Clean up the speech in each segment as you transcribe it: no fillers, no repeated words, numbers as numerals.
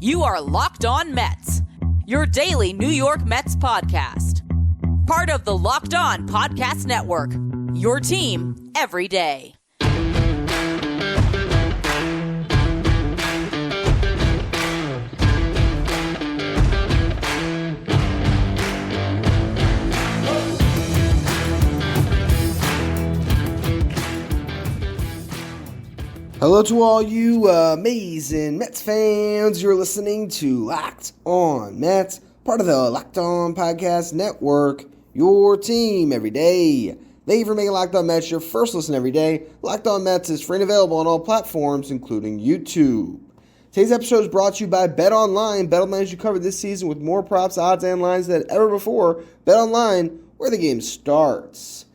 You are Locked On Mets, your daily New York Mets podcast. Part of the Locked On Podcast Network, your team every day. Hello to all you amazing Mets fans. You're listening to Locked On Mets, part of the Locked On Podcast Network, your team every day. Thank you for making Locked On Mets your first listen every day. Locked On Mets is free and available on all platforms, including YouTube. Today's episode is brought to you by BetOnline. BetOnline has you covered this season with more props, odds, and lines than ever before. BetOnline, where the game starts.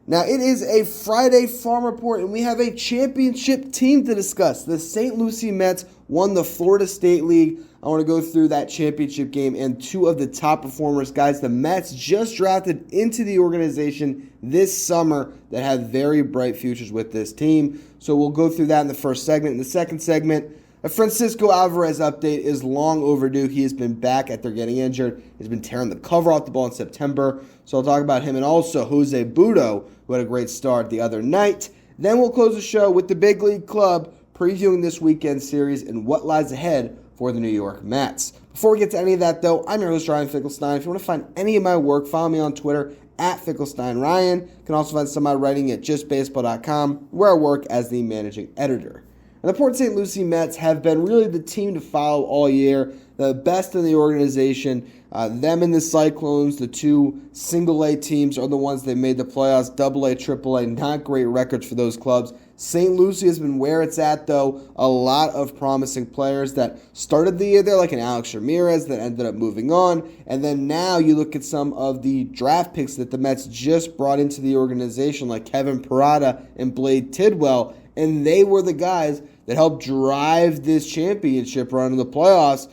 Now, it is a Friday Farm Report, and we have a championship team to discuss. The St. Lucie Mets won the Florida State League. I want to go through that championship game and two of the top performers, guys, the Mets just drafted into the organization this summer that have very bright futures with this team. So we'll go through that in the first segment. In the second segment, a Francisco Alvarez update is long overdue. He has been back after getting injured. He's been tearing the cover off the ball in September. So I'll talk about him and also Jose Butto, who had a great start the other night. Then we'll close the show with the Big League Club previewing this weekend series and what lies ahead for the New York Mets. Before we get to any of that, though, I'm your host, Ryan Finkelstein. If you want to find any of my work, follow me on Twitter at FinkelsteinRyan. You can also find some of my writing at justbaseball.com, where I work as the managing editor. And the Port St. Lucie Mets have been really the team to follow all year, the best in the organization. Them and the Cyclones, the two single-A teams, are the ones that made the playoffs, double-A, triple-A, not great records for those clubs. St. Lucie has been where it's at, though. A lot of promising players that started the year there, like an Alex Ramirez that ended up moving on. And then now you look at some of the draft picks that the Mets just brought into the organization, like Kevin Parada and Blade Tidwell. And they were the guys that helped drive this championship run in the playoffs.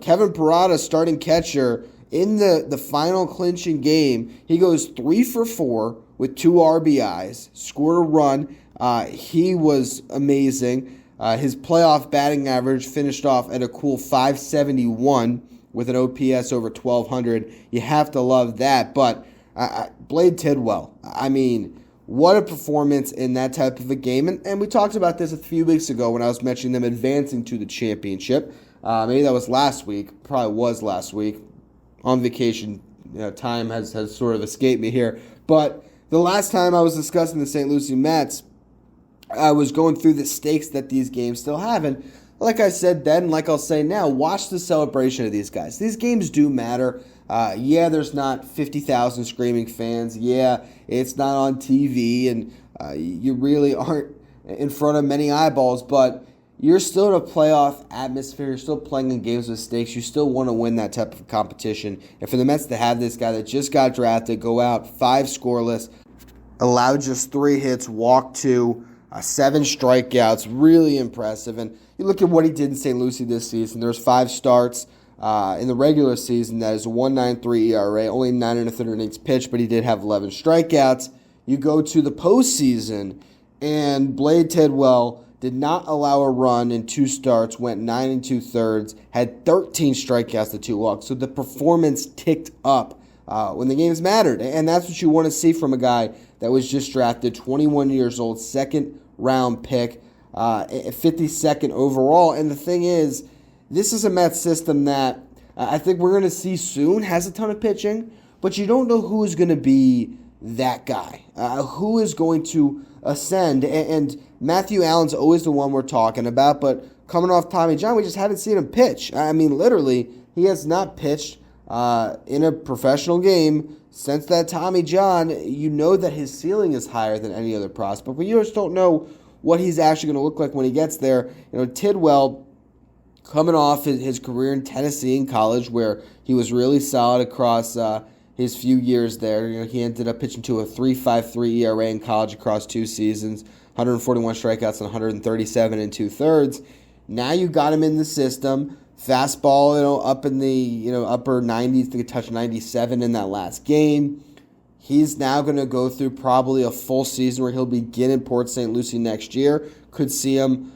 Kevin Parada, starting catcher, in the final clinching game, he goes 3 for 4 with 2 RBIs, scored a run. He was amazing. His playoff batting average finished off at a cool .571 with an OPS over 1,200. You have to love that. But Blade Tidwell, I mean, what a performance in that type of a game. And we talked about this a few weeks ago when I was mentioning them advancing to the championship. Maybe that was last week. Probably was last week. On vacation, time has sort of escaped me here. But the last time I was discussing the St. Lucie Mets, I was going through the stakes that these games still have. And like I said then, like I'll say now, watch the celebration of these guys. These games do matter. There's not 50,000 screaming fans. Yeah, it's not on TV, and you really aren't in front of many eyeballs, but you're still in a playoff atmosphere. You're still playing in games with stakes. You still want to win that type of competition. And for the Mets to have this guy that just got drafted, go out 5 scoreless, allowed just 3 hits, walked 2, 7 strikeouts, really impressive. And you look at what he did in St. Lucie this season. There's 5 starts. In the regular season, that is a 1.93 ERA, only 9 1/3 innings pitched, but he did have 11 strikeouts. You go to the postseason, and Blade Tidwell did not allow a run in 2 starts, went 9 2/3, had 13 strikeouts to 2 walks. So the performance ticked up when the games mattered, and that's what you want to see from a guy that was just drafted, 21 years old, 2nd-round pick, 52nd overall. And the thing is, this is a Mets system that I think we're going to see soon, has a ton of pitching, but you don't know who is going to be that guy, who is going to ascend. And Matthew Allen's always the one we're talking about, but coming off Tommy John, we just haven't seen him pitch. I mean, literally, he has not pitched in a professional game since that Tommy John. You know that his ceiling is higher than any other prospect, but you just don't know what he's actually going to look like when he gets there. Tidwell, coming off his career in Tennessee in college, where he was really solid across his few years there. He ended up pitching to a 3.53 ERA in college across 2 seasons, 141 strikeouts and 137 2/3. Now you got him in the system. Fastball, up in the upper 90s. I think it touched 97 in that last game. He's now going to go through probably a full season where he'll begin in Port St. Lucie next year. Could see him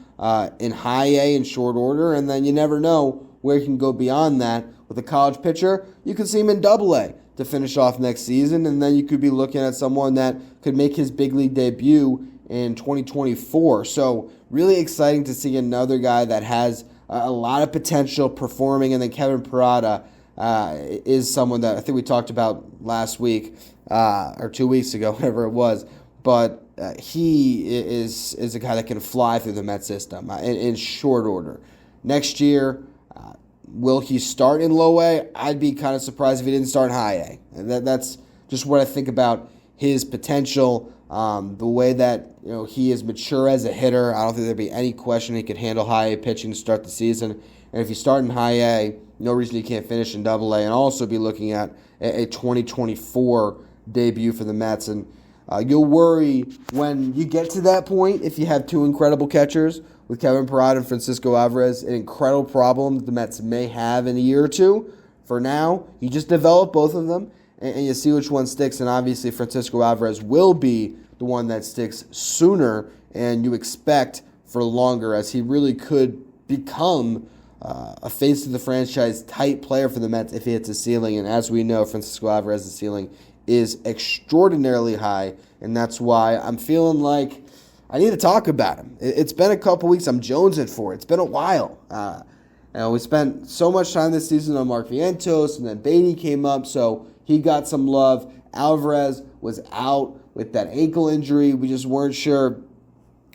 in high A in short order, and then you never know where he can go beyond that. With a college pitcher, you could see him in double A to finish off next season, and then you could be looking at someone that could make his big league debut in 2024. So really exciting to see another guy that has a lot of potential performing, and then Kevin Parada is someone that I think we talked about last week or 2 weeks ago, whatever it was, but he is a guy that can fly through the Mets system in short order. Next year, will he start in low A? I'd be kind of surprised if he didn't start in high A. And that's just what I think about his potential, the way that he is mature as a hitter. I don't think there'd be any question he could handle high A pitching to start the season. And if you start in high A, no reason he can't finish in double A, and also be looking at a 2024 debut for the Mets. And you'll worry when you get to that point if you have two incredible catchers with Kevin Parada and Francisco Alvarez, an incredible problem that the Mets may have in a year or two. For now, you just develop both of them, and you see which one sticks. And obviously, Francisco Alvarez will be the one that sticks sooner, and you expect for longer, as he really could become a face of the franchise type player for the Mets if he hits a ceiling. And as we know, Francisco Alvarez's ceiling is extraordinarily high, and that's why I'm feeling like I need to talk about him. It's been a couple weeks. I'm jonesing for it. It's been a while. We spent so much time this season on Mark Vientos, and then Beatty came up, so he got some love. Alvarez was out with that ankle injury. We just weren't sure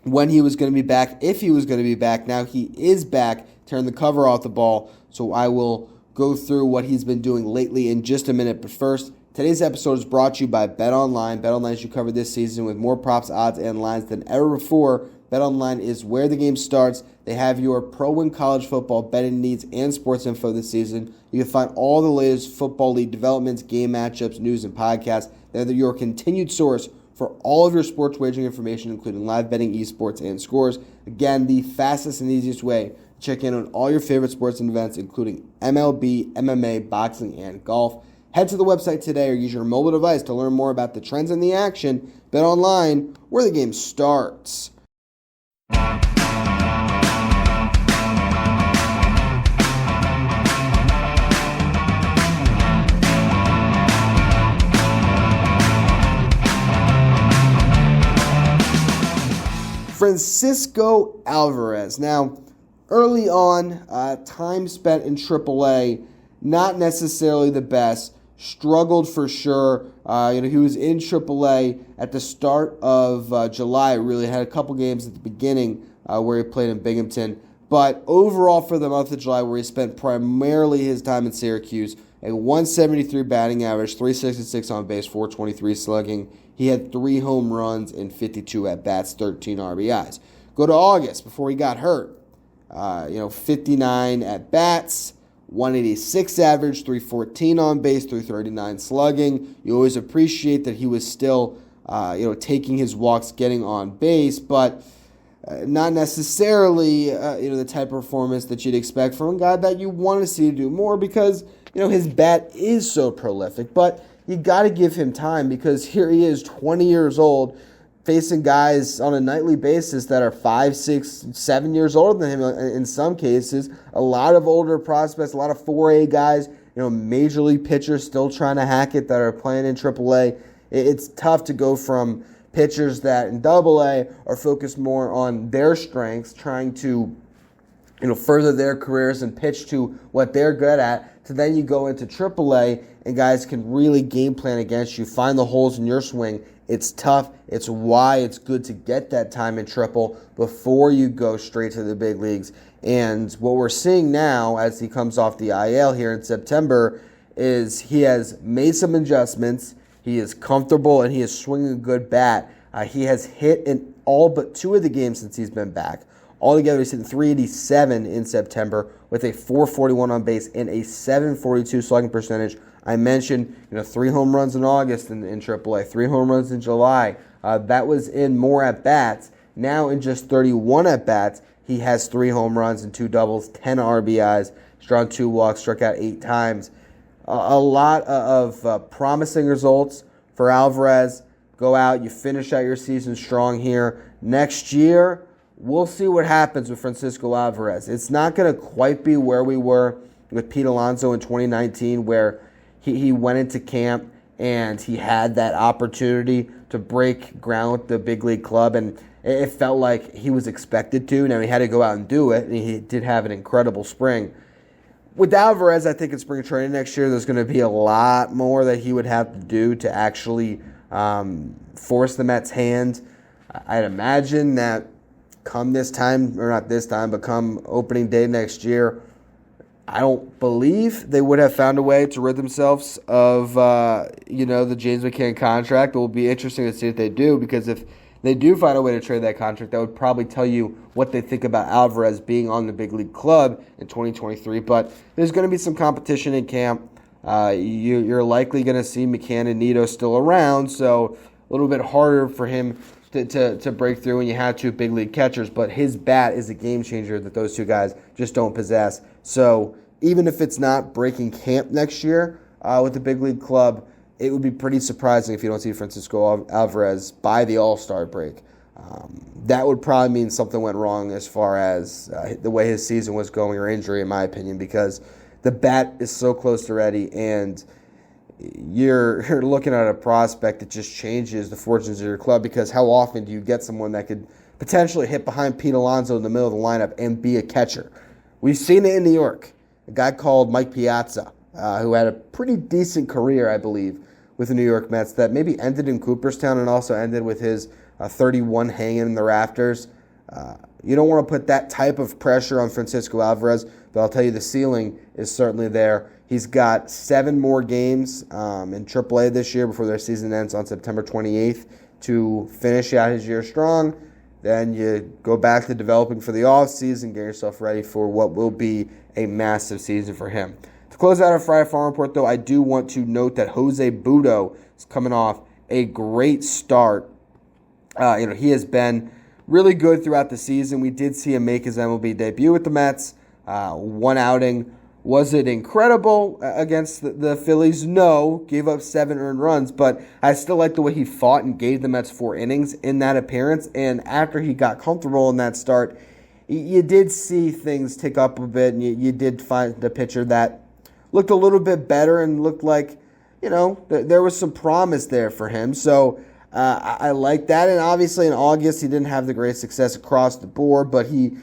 when he was going to be back, if he was going to be back. Now he is back, tearing the cover off the ball, so I will go through what he's been doing lately in just a minute. But first, today's episode is brought to you by BetOnline. BetOnline is you covered this season with more props, odds, and lines than ever before. BetOnline is where the game starts. They have your pro and college football betting needs and sports info this season. You can find all the latest football league developments, game matchups, news, and podcasts. They're your continued source for all of your sports wagering information, including live betting, esports, and scores. Again, the fastest and easiest way to check in on all your favorite sports and events, including MLB, MMA, boxing, and golf. Head to the website today or use your mobile device to learn more about the trends in the action. BetOnline, where the game starts. Francisco Alvarez. Now, early on, time spent in AAA, not necessarily the best. Struggled for sure. He was in AAA at the start of July. Really had a couple games at the beginning where he played in Binghamton. But overall for the month of July, where he spent primarily his time in Syracuse, a 173 batting average, 366 on base, 423 slugging. He had 3 home runs and 52 at-bats, 13 RBIs. Go to August before he got hurt. 59 at-bats, 186 average, 314 on base, 339 slugging. You always appreciate that he was still, taking his walks, getting on base, but not necessarily, the type of performance that you'd expect from a guy that you want to see do more because, his bat is so prolific. But you got to give him time because here he is, 20 years old, facing guys on a nightly basis that are 5, 6, 7 years older than him in some cases. A lot of older prospects, a lot of 4A guys, major league pitchers still trying to hack it that are playing in AAA. It's tough to go from pitchers that in AA are focused more on their strengths, trying to further their careers and pitch to what they're good at, to then you go into AAA and guys can really game plan against you, find the holes in your swing. It's tough. It's why it's good to get that time in triple before you go straight to the big leagues. And what we're seeing now as he comes off the IL here in September is he has made some adjustments. He is comfortable and he is swinging a good bat. He has hit in all but 2 of the games since he's been back. Altogether, he's hitting 387 in September with a 441 on base and a 742 slugging percentage. I mentioned, 3 home runs in August in AAA, 3 home runs in July. That was in more at-bats. Now in just 31 at-bats, he has 3 home runs and 2 doubles, 10 RBIs, struck 2 walks, struck out 8 times. A lot of promising results for Alvarez. Go out, you finish out your season strong here. Next year, we'll see what happens with Francisco Alvarez. It's not going to quite be where we were with Pete Alonso in 2019, where he went into camp and he had that opportunity to break ground with the big league club, and it felt like he was expected to. Now, he had to go out and do it, and he did have an incredible spring. With Alvarez, I think in spring training next year, there's going to be a lot more that he would have to do to actually force the Mets' hand. I'd imagine that come this time, or not this time, but come opening day next year, I don't believe they would have found a way to rid themselves of the James McCann contract. It will be interesting to see if they do, because if they do find a way to trade that contract, that would probably tell you what they think about Alvarez being on the big league club in 2023. But there's going to be some competition in camp. You're likely going to see McCann and Nido still around, so a little bit harder for him to break through when you have two big league catchers. But his bat is a game changer that those two guys just don't possess. So even if it's not breaking camp next year with the big league club, it would be pretty surprising if you don't see Francisco Alvarez by the All-Star break. That would probably mean something went wrong as far as the way his season was going, or injury, in my opinion, because the bat is so close to ready, and you're looking at a prospect that just changes the fortunes of your club, because how often do you get someone that could potentially hit behind Pete Alonso in the middle of the lineup and be a catcher? We've seen it in New York. A guy called Mike Piazza, who had a pretty decent career, I believe, with the New York Mets, that maybe ended in Cooperstown and also ended with his 31 hanging in the rafters. You don't want to put that type of pressure on Francisco Alvarez, but I'll tell you the ceiling is certainly there. He's got 7 more games in AAA this year before their season ends on September 28th to finish out his year strong. Then you go back to developing for the offseason, get yourself ready for what will be a massive season for him. To close out our Friday Farm Report, though, I do want to note that Jose Butto is coming off a great start. He has been really good throughout the season. We did see him make his MLB debut with the Mets. One outing. Was it incredible against the Phillies? No. Gave up 7 earned runs, but I still like the way he fought and gave the Mets 4 innings in that appearance. And after he got comfortable in that start, you did see things tick up a bit, and you did find the pitcher that looked a little bit better and looked like, there was some promise there for him. So I like that. And obviously in August, he didn't have the great success across the board, but he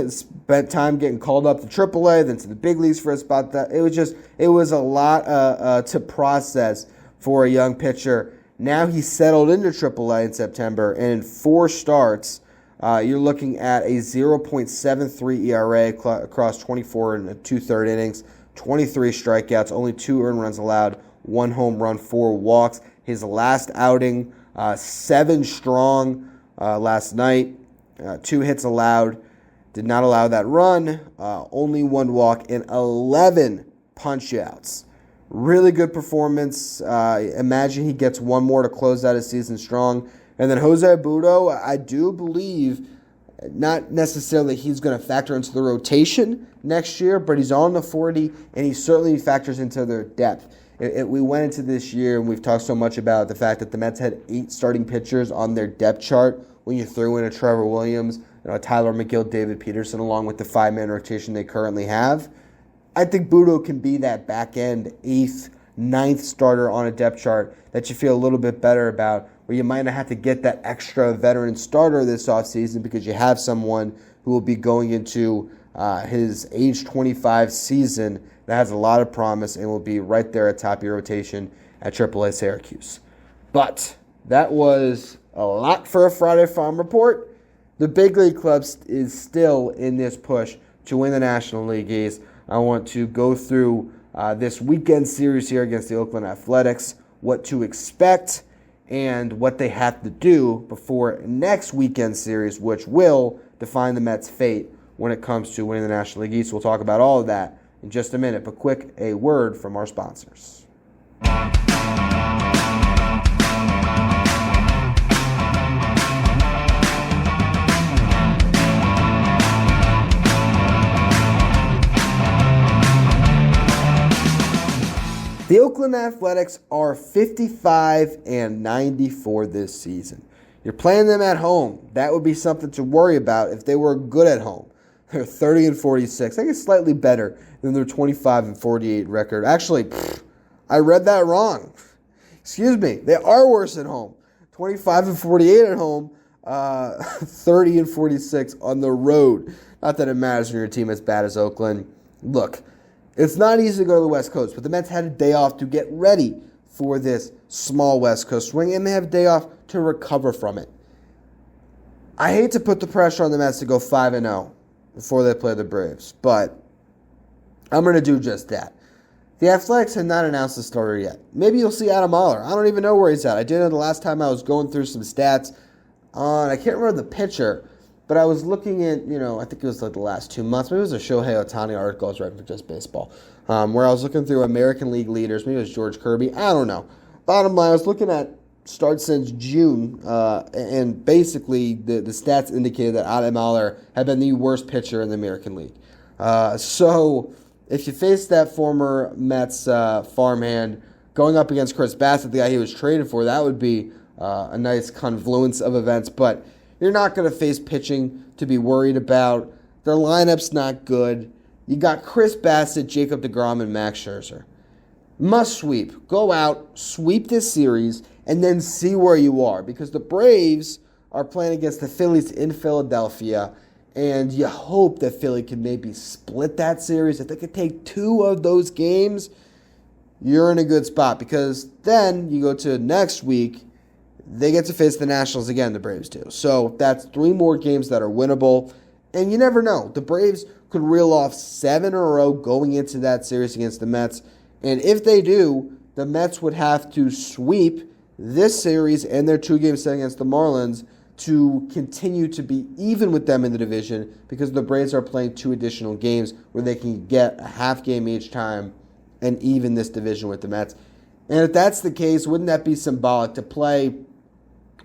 spent time getting called up to AAA, then to the big leagues for a spot. It was a lot to process for a young pitcher. Now he's settled into AAA in September, and in 4 starts, you're looking at a 0.73 ERA across 24 and 2/3 innings, 23 strikeouts, only 2 earned runs allowed, 1 home run, 4 walks. His last outing, 7 strong last night, 2 hits allowed. Did not allow that run, only 1 walk, and 11 punch-outs. Really good performance. Imagine he gets 1 more to close out his season strong. And then Jose Butto, I do believe, not necessarily he's going to factor into the rotation next year, but he's on the 40, and he certainly factors into their depth. We went into this year, and we've talked so much about the fact that the Mets had 8 starting pitchers on their depth chart when you threw in a Trevor Williams, Tyler McGill, David Peterson, along with the 5-man rotation they currently have. I think Butto can be that back-end 8th, 9th starter on a depth chart that you feel a little bit better about, where you might not have to get that extra veteran starter this offseason because you have someone who will be going into his age 25 season that has a lot of promise and will be right there at top of your rotation at AAA Syracuse. But that was a lot for a Friday Farm Report. The big league club is still in this push to win the National League East. I want to go through this weekend series here against the Oakland Athletics, what to expect, and what they have to do before next weekend series, which will define the Mets' fate when it comes to winning the National League East. We'll talk about all of that in just a minute, but quick, a word from our sponsors. The Oakland Athletics are 55-94 this season. You're playing them at home. That would be something to worry about if they were good at home. They're 30-46. I think it's slightly better than their 25-48 record. Actually, I read that wrong. Excuse me. They are worse at home. 25-48 at home, 30-46 on the road. Not that it matters when your team as bad as Oakland. Look, it's not easy to go to the West Coast, but the Mets had a day off to get ready for this small West Coast swing, and they have a day off to recover from it. I hate to put the pressure on the Mets to go 5-0 before they play the Braves, but I'm going to do just that. The Athletics had not announced the starter yet. Maybe you'll see Adam Oller. I don't even know where he's at. I did it the last time I was going through some stats on, I can't remember the pitcher, but I was looking at, I think it was like the last 2 months. Maybe it was a Shohei Ohtani article I was writing for Just Baseball, where I was looking through American League leaders. Maybe it was George Kirby. I don't know. Bottom line, I was looking at starts since June, and basically the stats indicated that Adam Oller had been the worst pitcher in the American League. So if you face that former Mets farmhand going up against Chris Bassett, the guy he was traded for, that would be a nice confluence of events. But you're not going to face pitching to be worried about. Their lineup's not good. You got Chris Bassett, Jacob deGrom, and Max Scherzer. Must sweep. Go out, sweep this series, and then see where you are. Because the Braves are playing against the Phillies in Philadelphia, and you hope that Philly can maybe split that series. If they could take 2 of those games, you're in a good spot. Because then you go to next week, they get to face the Nationals again, the Braves do. So that's 3 more games that are winnable. And you never know. The Braves could reel off 7 in a row going into that series against the Mets. And if they do, the Mets would have to sweep this series and their 2-game set against the Marlins to continue to be even with them in the division, because the Braves are playing 2 additional games where they can get a half game each time and even this division with the Mets. And if that's the case, wouldn't that be symbolic to play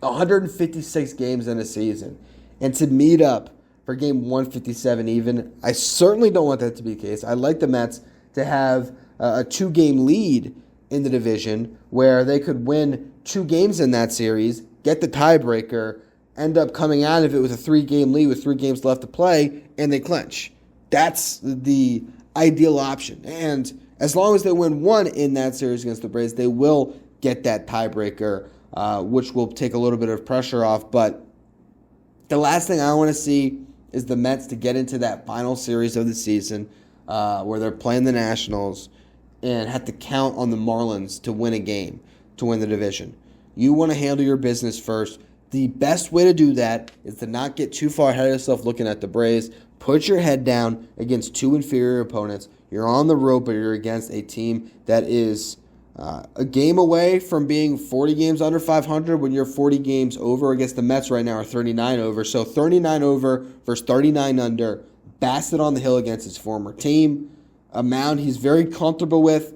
156 games in a season and to meet up for game 157 even? I certainly don't want that to be the case. I'd like the Mets to have a 2-game lead in the division where they could win 2 games in that series, get the tiebreaker, end up coming out of it with a 3-game lead with 3 games left to play, and they clinch. That's the ideal option. And as long as they win 1 in that series against the Braves, they will get that tiebreaker, which will take a little bit of pressure off. But the last thing I want to see is the Mets to get into that final series of the season where they're playing the Nationals and have to count on the Marlins to win a game, to win the division. You want to handle your business first. The best way to do that is to not get too far ahead of yourself looking at the Braves. Put your head down against 2 inferior opponents. You're on the road, but you're against a team that is a game away from being 40 games under 500 when you're 40 games over. Against the Mets right now are 39 over. So 39 over versus 39 under. Bassett on the hill against his former team. A mound he's very comfortable with.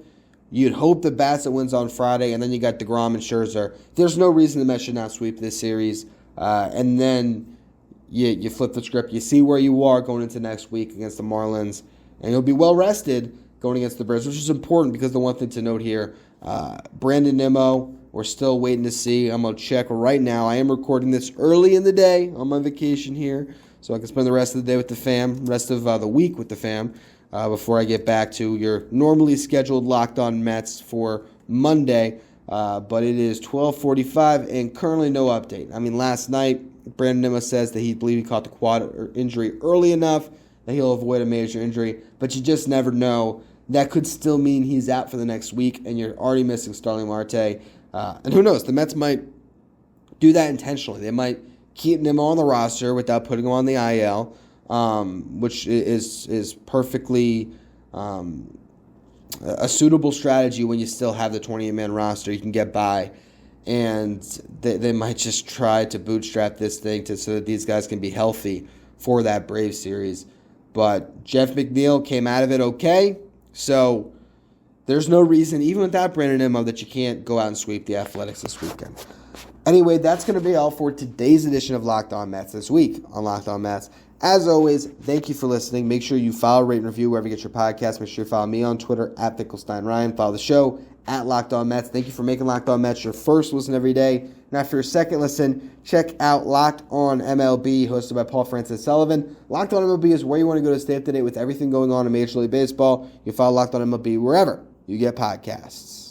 You'd hope that Bassett wins on Friday, and then you got deGrom and Scherzer. There's no reason the Mets should not sweep this series. And then you flip the script. You see where you are going into next week against the Marlins, and you'll be well rested going against the Braves, which is important because the one thing to note here, Brandon Nimmo, we're still waiting to see. I'm going to check right now. I am recording this early in the day on my vacation here, so I can spend the rest of the day with the fam, rest of the week with the fam. Before I get back to your normally scheduled Locked On Mets for Monday. But it is 12:45 and currently no update. I mean, last night, Brandon Nimmo says that he believes he caught the quad injury early enough that he'll avoid a major injury. But you just never know. That could still mean he's out for the next week, and you're already missing Starling Marte. And who knows? The Mets might do that intentionally. They might keep Nimmo on the roster without putting him on the IL. Which is perfectly a suitable strategy when you still have the 28-man roster. You can get by, and they might just try to bootstrap this thing so that these guys can be healthy for that Braves series. But Jeff McNeil came out of it okay, so there's no reason, even without Brandon Nimmo, that you can't go out and sweep the Athletics this weekend. Anyway, that's going to be all for today's edition of Locked On Mets this week on Locked On Mets. As always, thank you for listening. Make sure you follow, rate, and review wherever you get your podcast. Make sure you follow me on Twitter at Finkelstein Ryan. Follow the show at Locked On Mets. Thank you for making Locked On Mets your first listen every day. Now, for your second listen, check out Locked On MLB, hosted by Paul Francis Sullivan. Locked On MLB is where you want to go to stay up to date with everything going on in Major League Baseball. You follow Locked On MLB wherever you get podcasts.